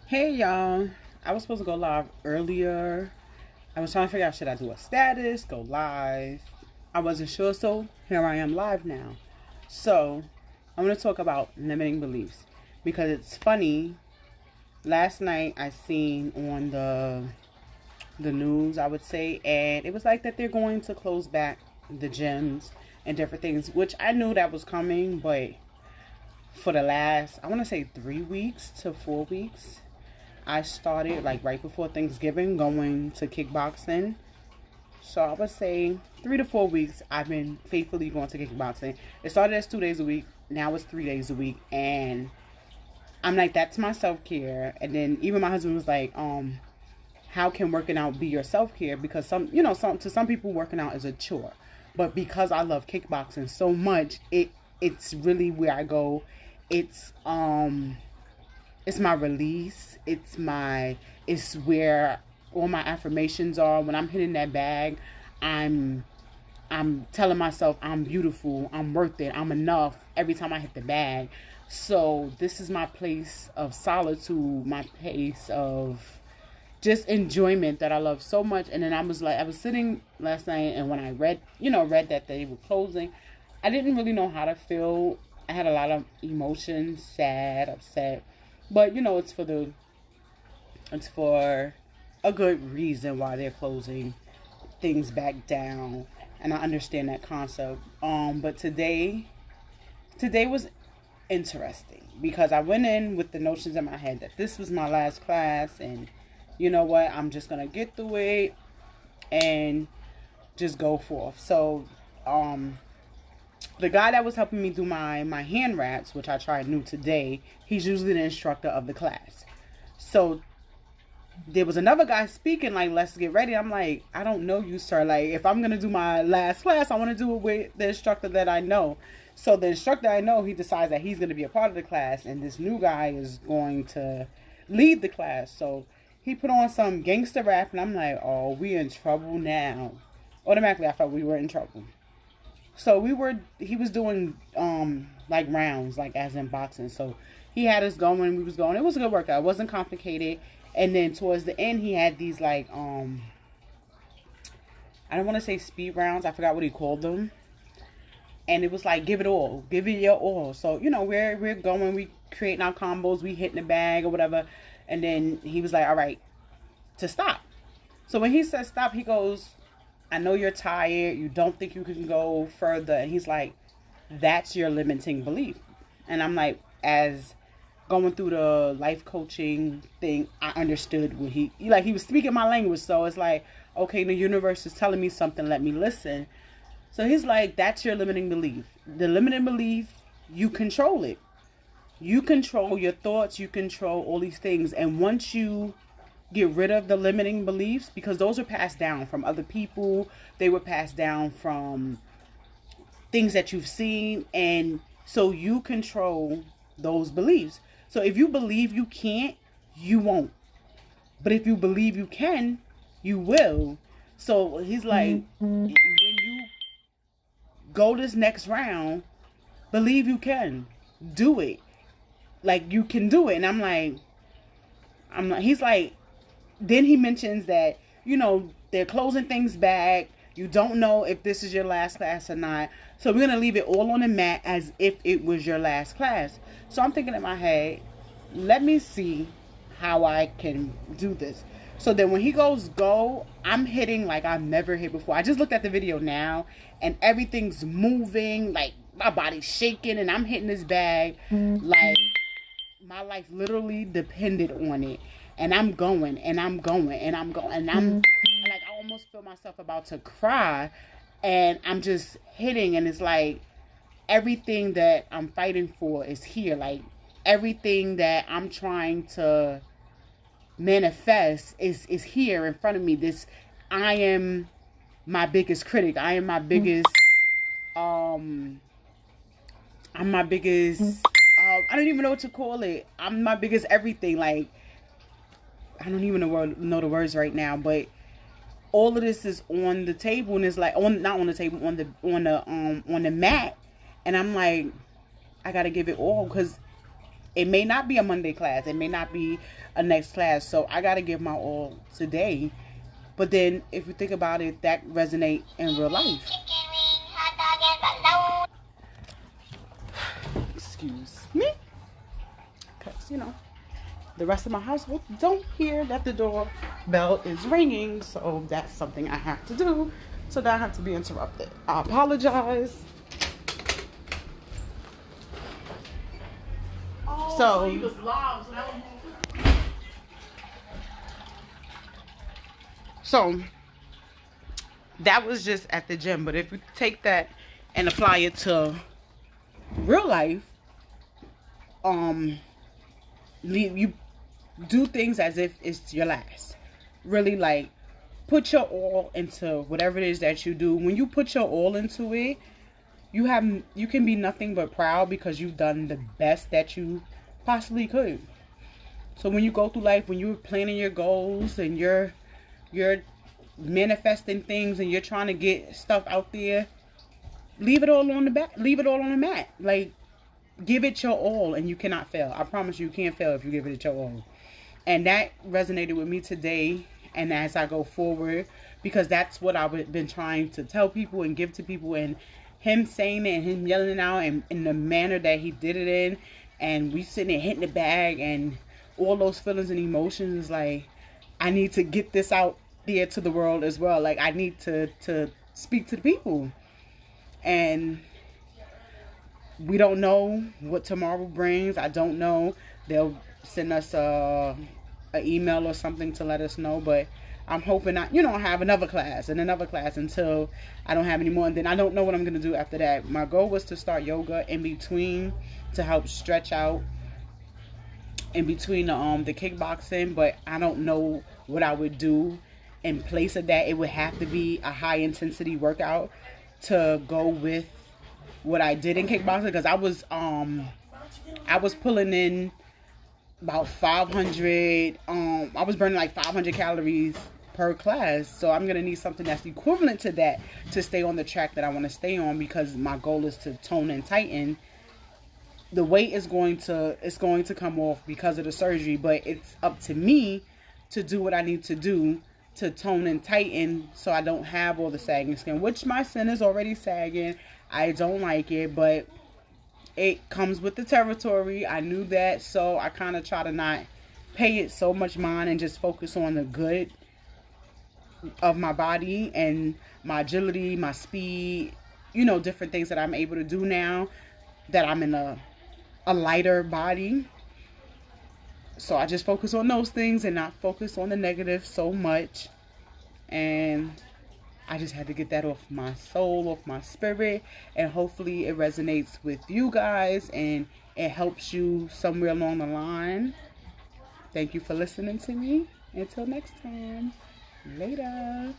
Hey y'all, I was supposed to go live earlier. I was trying to figure out should I do a status, go live. I wasn't sure, so here I am live now. So I'm going to talk about limiting beliefs because it's funny. Last night I seen on the news, I would say, and it was like that they're going to close back the gyms and different things, which I knew that was coming, but for the last, I want to say 3 weeks to 4 weeks, I started like right before Thanksgiving going to kickboxing. So I would say 3 to 4 weeks I've been faithfully going to kickboxing. It started as 2 days a week. Now it's 3 days a week. And I'm like, that's my self care. And then even my husband was like, how can working out be your self care? Because some people working out is a chore. But because I love kickboxing so much, it's really where I go. It's it's my release. It's where all my affirmations are. When I'm hitting that bag, I'm I'm telling myself I'm beautiful, I'm worth it, I'm enough every time I hit the bag. So this is my place of solitude, my place of just enjoyment that I love so much. And then I was sitting last night, and when I read that they were closing, I didn't really know how to feel. I had a lot of emotions, sad, upset, but it's for a good reason why they're closing things back down, and I understand that concept. But today was interesting because I went in with the notions in my head that this was my last class, and you know what, I'm just gonna get through it and just go forth. So, the guy that was helping me do my hand wraps, which I tried new today, he's usually the instructor of the class. So there was another guy speaking like, let's get ready. I'm like, I don't know you, sir. Like, if I'm gonna do my last class, I want to do it with the instructor that I know. So the instructor I know, he decides that he's gonna be a part of the class, and this new guy is going to lead the class. So he put on some gangster rap, and I'm like, oh, we in trouble now. Automatically I thought we were in trouble. So he was doing like rounds, like as in boxing. So he had us going, we was going. It was a good workout. It wasn't complicated. And then towards the end, he had these like I don't want to say speed rounds. I forgot what he called them. And it was like, give it all, give it your all. So we're going, we creating our combos, we hitting the bag or whatever. And then he was like, all right, to stop. So when he said stop, he goes, I know you're tired. You don't think you can go further. And he's like, that's your limiting belief. And I'm like, as going through the life coaching thing, I understood what he was speaking my language. So it's like, okay, the universe is telling me something. Let me listen. So he's like, that's your limiting belief. The limiting belief, you control it. You control your thoughts. You control all these things. And once you get rid of the limiting beliefs, because those are passed down from other people, they were passed down from things that you've seen, and so you control those beliefs. So if you believe you can't, you won't. But if you believe you can, you will. So he's like, when you go this next round, believe you can do it. Like, you can do it. And I'm not, he's like, then he mentions that, they're closing things back. You don't know if this is your last class or not. So we're going to leave it all on the mat as if it was your last class. So I'm thinking in my head, let me see how I can do this. So then when he goes go, I'm hitting like I've never hit before. I just looked at the video now, and everything's moving, like my body's shaking, and I'm hitting this bag like my life literally depended on it. And I'm going, and I'm going, and I'm going, and I'm like, I almost feel myself about to cry, and I'm just hitting, and it's like everything that I'm fighting for is here. Like, everything that I'm trying to manifest is here in front of me. I am my biggest critic. I am my biggest um I'm my biggest I don't even know what to call it. I'm my biggest everything. Like, I don't even know the words right now, but all of this is on the table, and it's like, not on the table, on the mat, and I'm like, I gotta give it all, because It may not be a Monday class. It may not be a next class. So I got to give my all today. But then if you think about it, that resonate in real life. Excuse me. Because, you know, the rest of my household don't hear that the doorbell is ringing. So that's something I have to do. So that I have to be interrupted. I apologize. So he was live, so that was just at the gym. But if you take that and apply it to real life, you do things as if it's your last. Really, like, put your all into whatever it is that you do. When you put your all into it, you can be nothing but proud because you've done the best that you possibly could. So when you go through life, when you're planning your goals and you're manifesting things and you're trying to get stuff out there, leave it all on the mat. Like, give it your all and you cannot fail. I promise you can't fail if you give it your all. And that resonated with me today and as I go forward, because that's what I've been trying to tell people and give to people, and him saying it and him yelling it out and in the manner that he did it in, and we sitting there hitting the bag and all those feelings and emotions, like, I need to get this out there to the world as well. Like, I need to speak to the people. And we don't know what tomorrow brings. I don't know. They'll send us an email or something to let us know. But I'm hoping I have another class and another class until I don't have any more. And then I don't know what I'm going to do after that. My goal was to start yoga in between to help stretch out in between the kickboxing. But I don't know what I would do in place of that. It would have to be a high intensity workout to go with what I did in kickboxing, because I was pulling in about 500. I was burning like 500 calories per class. So I'm gonna need something that's equivalent to that to stay on the track that I want to stay on, because my goal is to tone and tighten. The weight is going to come off because of the surgery, but it's up to me to do what I need to do to tone and tighten so I don't have all the sagging skin, which my skin is already sagging. I don't like it, but it comes with the territory. I knew that, so I kind of try to not pay it so much mind and just focus on the good of my body and my agility, my speed, different things that I'm able to do now that I'm in a lighter body. So I just focus on those things and not focus on the negative so much. And I just had to get that off my soul, off my spirit. And hopefully it resonates with you guys and it helps you somewhere along the line. Thank you for listening to me. Until next time. Later.